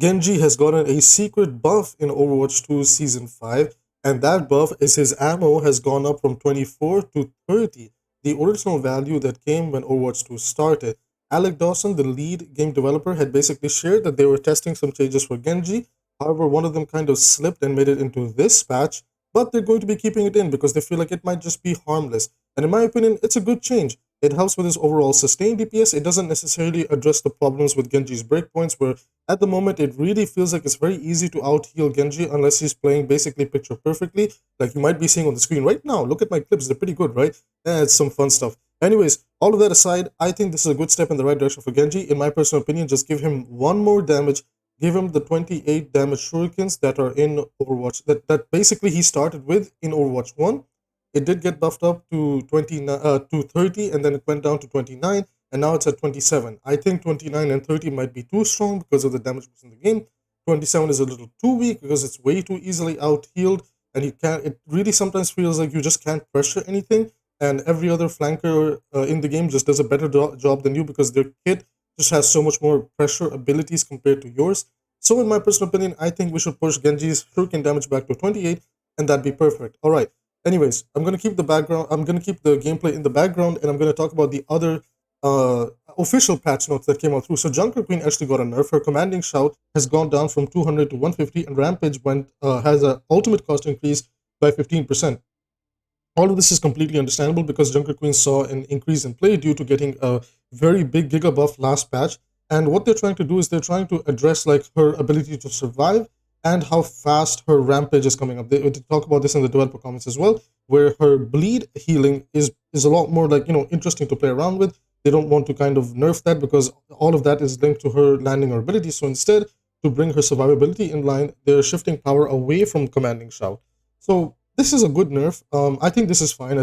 Genji has gotten a secret buff in Overwatch 2 Season 5, and that buff is his ammo has gone up from 24 to 30, the original value that came when Overwatch 2 started. Alec Dawson, the lead game developer, had basically shared that they were testing some changes for Genji. However, one of them kind of slipped and made it into this patch, but they're going to be keeping it in because they feel like it might just be harmless. And in my opinion, it's a good change. It helps with his overall sustained DPS. It doesn't necessarily address the problems with Genji's breakpoints, where at the moment it really feels like it's very easy to out heal Genji unless he's playing basically picture perfectly, like you might be seeing on the screen right now. Look at my clips, they're pretty good, right? It's some fun stuff. Anyways, all of that aside, I think this is a good step in the right direction for Genji. In my personal opinion, just give him one more damage. Give him the 28 damage shurikens that are in Overwatch, that basically he started with in Overwatch 1. It did get buffed up to 29 to 30, and then it went down to 29, and now it's at 27. I think 29 and 30 might be too strong because of the damage boost in the game. 27 is a little too weak because it's way too easily out healed, and you can't. It really sometimes feels like you just can't pressure anything, and every other flanker in the game just does a better job than you because their kit just has so much more pressure abilities compared to yours. So, in my personal opinion, I think we should push Genji's shuriken damage back to 28, and that'd be perfect. All right. Anyways, I'm gonna keep the background. I'm gonna keep the gameplay in the background, and I'm gonna talk about the other uh, official patch notes that came out through. So Junker Queen actually got a nerf. Her commanding shout has gone down from 200 to 150, and Rampage went has a ultimate cost increase by 15%. All of this is completely understandable because Junker Queen saw an increase in play due to getting a very big Giga buff last patch. And what they're trying to do is they're trying to address like her ability to survive and how fast her rampage is coming up. They talk about this in the developer comments as well, where her bleed healing is a lot more like interesting to play around with. They don't want to kind of nerf that because all of that is linked to her landing her ability. So instead, to bring her survivability in line, they're shifting power away from commanding shout. So this is a good nerf. I think this is fine.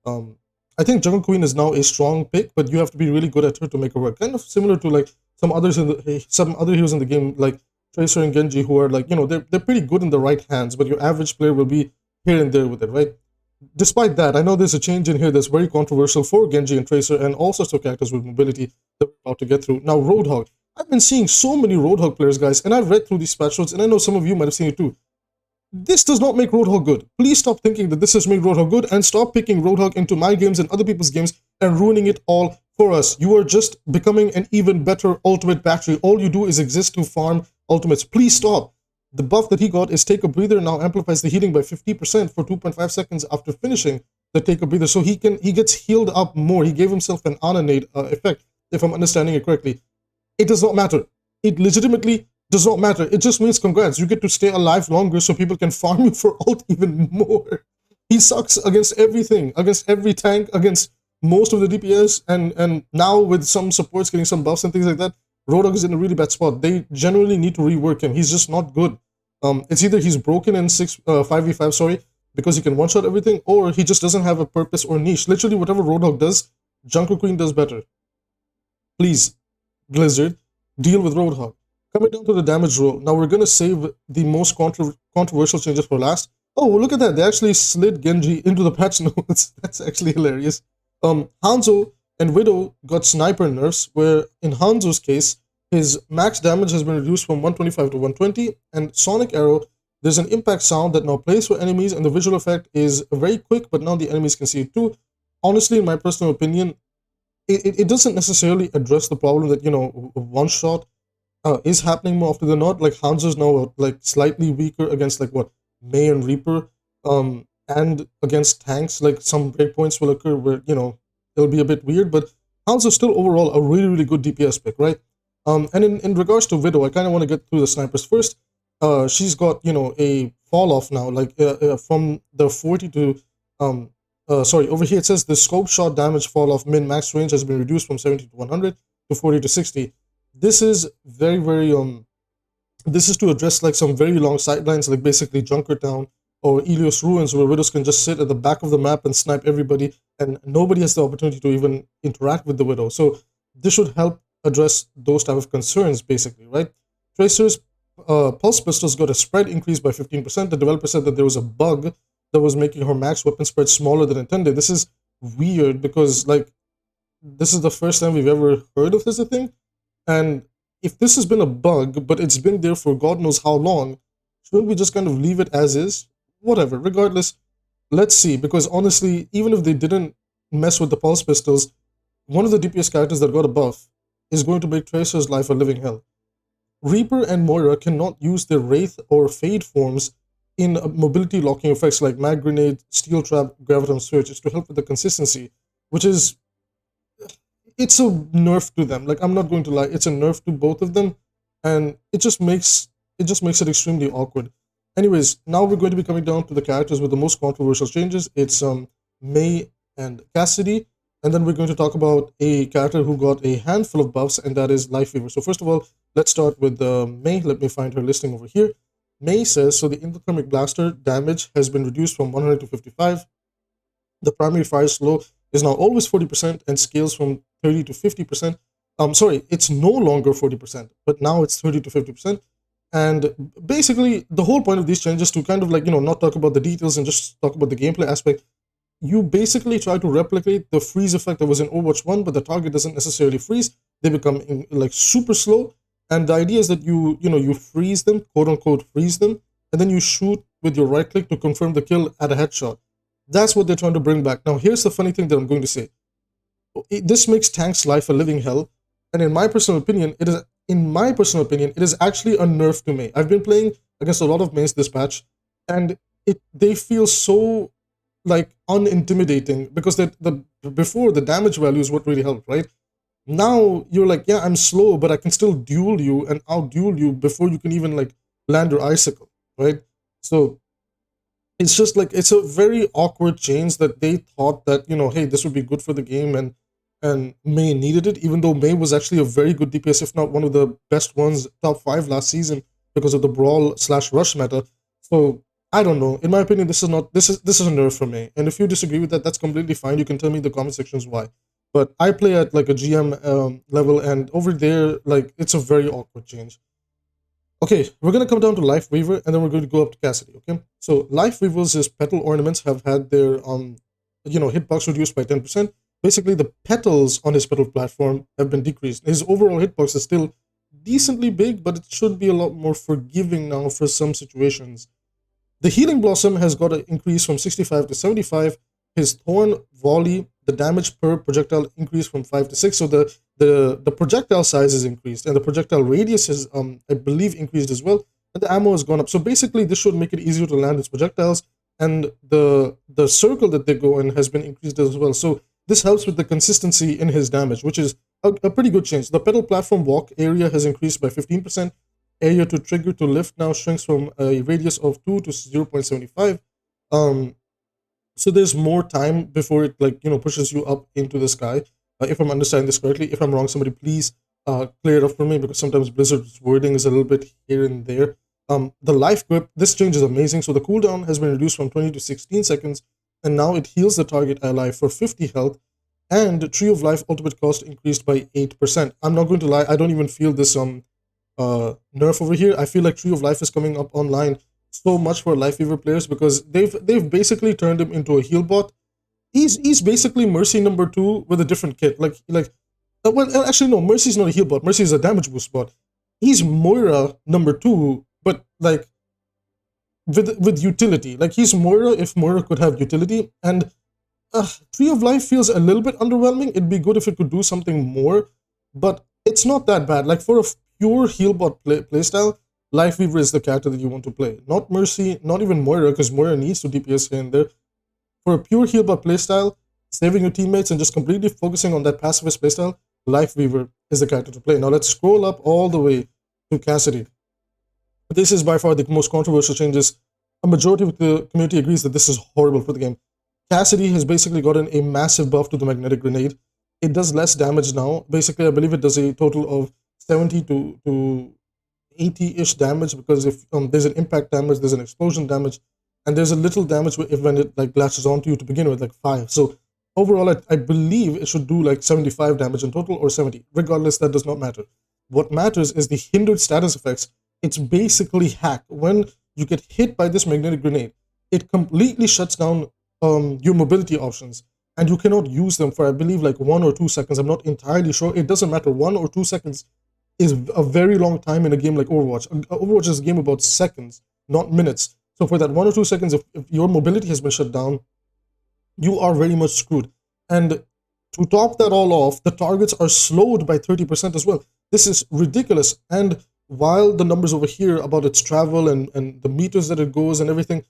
Um, I think Jungle Queen is now a strong pick, but you have to be really good at her to make her work. Kind of similar to like some other heroes in the game, like Tracer and Genji, who are like they're pretty good in the right hands, but your average player will be here and there with it, right? Despite that, I know there's a change in here that's very controversial for Genji and Tracer and all sorts of characters with mobility that we're about to get through. Now, Roadhog. I've been seeing so many Roadhog players, guys, and I've read through these patch notes, and I know some of you might have seen it too. This does not make Roadhog good. Please stop thinking that this has made Roadhog good and stop picking Roadhog into my games and other people's games and ruining it all for us. You are just becoming an even better ultimate battery. All you do is exist to farm ultimates. Please stop. The buff that he got is Take a Breather now amplifies the healing by 50% for 2.5 seconds after finishing the Take a Breather. So he gets healed up more. He gave himself an Ananade effect, if I'm understanding it correctly. It does not matter. It legitimately does not matter. It just means congrats. You get to stay alive longer so people can farm you for ult even more. He sucks against everything, against every tank, against most of the DPS, and now with some supports getting some buffs and things like that, Roadhog is in a really bad spot. They generally need to rework him. He's just not good. It's either he's broken in 5v5, sorry, because he can one-shot everything, or he just doesn't have a purpose or niche. Literally, whatever Roadhog does, Junker Queen does better. Please, Blizzard, deal with Roadhog. Coming down to the damage roll, now we're going to save the most controversial changes for last. Oh, look at that. They actually slid Genji into the patch notes. That's actually hilarious. Hanzo and Widow got sniper nerfs, where in Hanzo's case, his max damage has been reduced from 125 to 120, and Sonic Arrow, there's an impact sound that now plays for enemies, and the visual effect is very quick, but now the enemies can see it too. Honestly, in my personal opinion, it doesn't necessarily address the problem that, one shot is happening more often than not. Like Hanzo's now like slightly weaker against like what May and Reaper, and against tanks. Like some breakpoints will occur where it'll be a bit weird, but Hanzo's still overall a really really good DPS pick, right? And in regards to Widow, I kind of want to get through the snipers first. She's got a fall off now, like from the 40 to sorry, over here it says the scope shot damage fall off min max range has been reduced from 70 to 100 to 40 to 60. This is very very this is to address like some very long sidelines, like basically Junkertown or Ilios Ruins, where Widows can just sit at the back of the map and snipe everybody, and nobody has the opportunity to even interact with the Widow. So this should help address those type of concerns, basically, right? Tracer's pulse pistols got a spread increase by 15%. The developer said that there was a bug that was making her max weapon spread smaller than intended. This is weird because like this is the first time we've ever heard of this thing, and if this has been a bug, but it's been there for God knows how long, shouldn't we just kind of leave it as is? Whatever. Regardless, let's see. Because honestly, even if they didn't mess with the pulse pistols, one of the DPS characters that got a buff is going to make Tracer's life a living hell. Reaper and Moira cannot use their Wraith or Fade forms in mobility locking effects like Mag Grenade, Steel Trap, Graviton Switch to help with the consistency, which is it's a nerf to them. Like I'm not going to lie, it's a nerf to both of them, and it just makes it extremely awkward. Anyways, now we're going to be coming down to the characters with the most controversial changes. It's May and Cassidy, and then we're going to talk about a character who got a handful of buffs, and that is Lifeweaver. So first of all, let's start with May. Let me find her listing over here. May says so the endothermic blaster damage has been reduced from 100 to 55. The primary fire slow is now always 40% and scales from 30 to 50%. Sorry, it's no longer 40%, but now it's 30 to 50%. And basically, the whole point of these changes to kind of like, not talk about the details and just talk about the gameplay aspect. You basically try to replicate the freeze effect that was in Overwatch 1, but the target doesn't necessarily freeze. They become like super slow. And the idea is that you freeze them, quote unquote freeze them, and then you shoot with your right click to confirm the kill at a headshot. That's what they're trying to bring back. Now, here's the funny thing that I'm going to say. This makes Tank's life a living hell, and in my personal opinion, it is actually a nerf to May. I've been playing against a lot of Mays this patch, and they feel so like unintimidating because before the damage value is what really helped, right? Now you're like, yeah, I'm slow, but I can still duel you and out duel you before you can even like land your icicle, right? So it's just like it's a very awkward change that they thought that hey, this would be good for the game, and May needed it, even though May was actually a very good DPS, if not one of the best ones, top 5 last season because of the brawl slash rush meta. So I don't know. In my opinion, this is a nerf for May. And if you disagree with that, that's completely fine. You can tell me in the comment sections why. But I play at like a GM level, and over there, like it's a very awkward change. Okay, we're gonna come down to Lifeweaver, and then we're going to go up to Cassidy. Okay, so Lifeweaver's petal ornaments have had their hitbox reduced by 10%. Basically, the petals on his petal platform have been decreased. His overall hitbox is still decently big, but it should be a lot more forgiving now for some situations. The Healing Blossom has got an increase from 65 to 75. His Thorn Volley, the damage per projectile increased from 5 to 6. So the projectile size is increased, and the projectile radius is, I believe, increased as well. And the ammo has gone up. So basically, this should make it easier to land its projectiles. And the circle that they go in has been increased as well. So this helps with the consistency in his damage, which is a pretty good change. The pedal platform walk area has increased by 15%. Area to trigger to lift now shrinks from a radius of 2 to 0.75. So there's more time before it pushes you up into the sky. If I'm understanding this correctly, if I'm wrong, somebody please clear it up for me, because sometimes Blizzard's wording is a little bit here and there. The life grip, this change is amazing. So the cooldown has been reduced from 20 to 16 seconds, and now it heals the target ally for 50 health. And Tree of Life ultimate cost increased by 8%. I'm not going to lie, I don't even feel this nerf over here. I feel like Tree of Life is coming up online so much for Lifeweaver players because they've basically turned him into a heal bot. He's basically Mercy number 2 with a different kit. Well, actually no, Mercy's not a heal bot. Mercy is a damage boost bot. He's Moira number 2, but like with utility. Like he's Moira if Moira could have utility. And Tree of Life feels a little bit underwhelming. It'd be good if it could do something more, but it's not that bad. Like for a pure heal bot playstyle, Lifeweaver is the character that you want to play. Not Mercy, not even Moira, because Moira needs to DPS here and there. For a pure heal bot playstyle, saving your teammates and just completely focusing on that pacifist playstyle, Lifeweaver is the character to play. Now let's scroll up all the way to Cassidy. This is by far the most controversial changes. A majority of the community agrees that this is horrible for the game. Cassidy has basically gotten a massive buff to the magnetic grenade. It does less damage now. Basically, I believe it does a total of 70 to 80-ish damage, because if there's an impact damage, there's an explosion damage, and there's a little damage when it like latches onto you to begin with, like 5. So overall, I believe it should do like 75 damage in total, or 70. Regardless, that does not matter. What matters is the hindered status effects. It's basically hack. When you get hit by this magnetic grenade, it completely shuts down your mobility options, and you cannot use them for, I believe, like 1 or 2 seconds. I'm not entirely sure. It doesn't matter, 1 or 2 seconds. is a very long time in a game like Overwatch. Overwatch is a game about seconds, not minutes. So for that 1 or 2 seconds, if your mobility has been shut down, you are very much screwed. And to top that all off, the targets are slowed by 30% as well. This is ridiculous. And while the numbers over here about its travel and the meters that it goes and everything,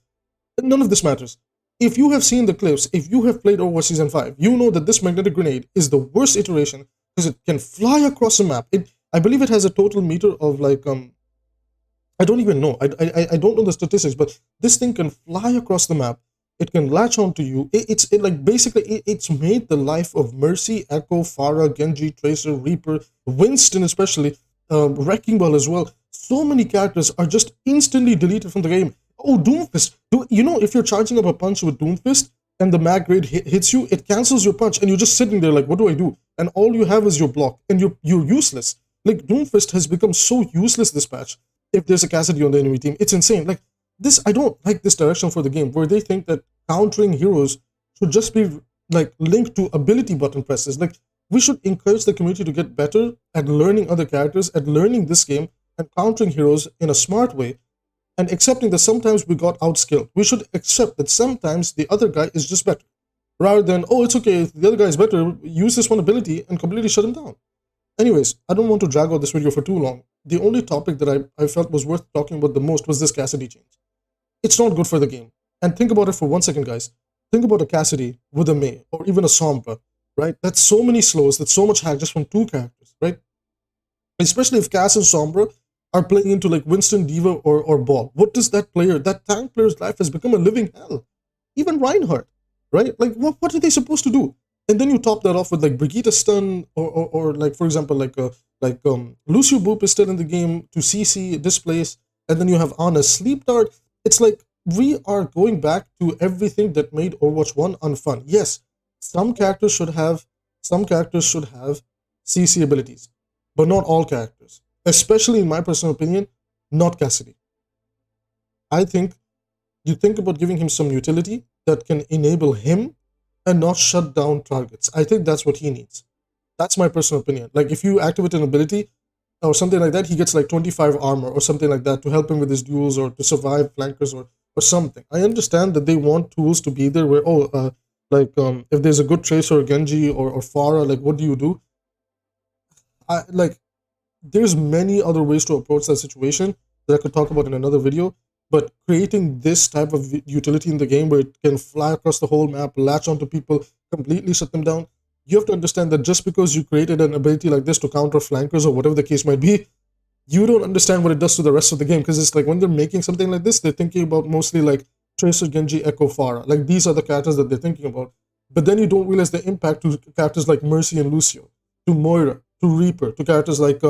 none of this matters. If you have seen the clips, if you have played Overwatch Season 5, you know that this magnetic grenade is the worst iteration because it can fly across the map. I believe it has a total meter of like I don't even know. I don't know the statistics, but this thing can fly across the map. It can latch onto you. It's made the life of Mercy, Echo, Pharah, Genji, Tracer, Reaper, Winston especially, Wrecking Ball as well. So many characters are just instantly deleted from the game. Oh, Doomfist. You know, if you're charging up a punch with Doomfist and the mag grade hits you, it cancels your punch and you're just sitting there like, what do I do? And all you have is your block and you're useless. Like, Doomfist has become so useless this patch. If there's a Cassidy on the enemy team, it's insane. Like, this, I don't like this direction for the game where they think that countering heroes should just be like linked to ability button presses. Like, we should encourage the community to get better at learning other characters, at learning this game and countering heroes in a smart way, and accepting that sometimes we got outskilled. We should accept that sometimes the other guy is just better, rather than, oh, it's okay, if the other guy is better, use this one ability and completely shut him down. Anyways, I don't want to drag out this video for too long. The only topic that I felt was worth talking about the most was this Cassidy change. It's not good for the game. And think about it for 1 second, guys. Think about a Cassidy with a Mei, or even a Sombra, right? That's so many slows, that's so much hack just from 2 characters, right? Especially if Cass and Sombra are playing into like Winston, Diva, or Ball. What does that tank player's life has become a living hell. Even Reinhardt, right? Like, what are they supposed to do? And then you top that off with like Brigitte stun, or like, for example, Lucio Boop is still in the game to CC displace, and then you have Ana's sleep dart. It's like we are going back to everything that made Overwatch 1 unfun. Yes, some characters should have CC abilities, but not all characters. Especially in my personal opinion, not Cassidy. I think you think about giving him some utility that can enable him and not shut down targets. I think that's what he needs. That's my personal opinion. Like, if you activate an ability or something like that, he gets like 25 armor or something like that to help him with his duels or to survive flankers or something. I understand that they want tools to be there where, if there's a good Tracer or Genji or Pharah, like, what do you do? There's many other ways to approach that situation that I could talk about in another video, but creating this type of utility in the game where it can fly across the whole map, latch onto people, completely shut them down, you have to understand that just because you created an ability like this to counter flankers or whatever the case might be, you don't understand what it does to the rest of the game, because it's like when they're making something like this, they're thinking about mostly like Tracer, Genji, Echo, Pharah. Like, these are the characters that they're thinking about. But then you don't realize the impact to characters like Mercy and Lucio, to Moira, to Reaper, to characters like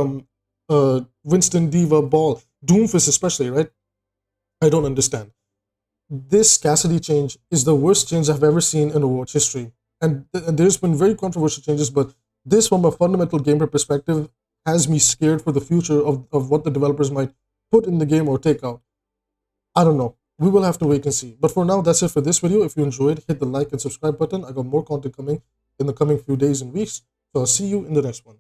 Winston, Diva, Ball, Doomfist especially, right? I don't understand. This Cassidy change is the worst change I've ever seen in Overwatch history. And there's been very controversial changes, but this, from a fundamental gameplay perspective, has me scared for the future of what the developers might put in the game or take out. I don't know. We will have to wait and see. But for now, that's it for this video. If you enjoyed, hit the like and subscribe button. I got more content coming in the coming few days and weeks. So I'll see you in the next one.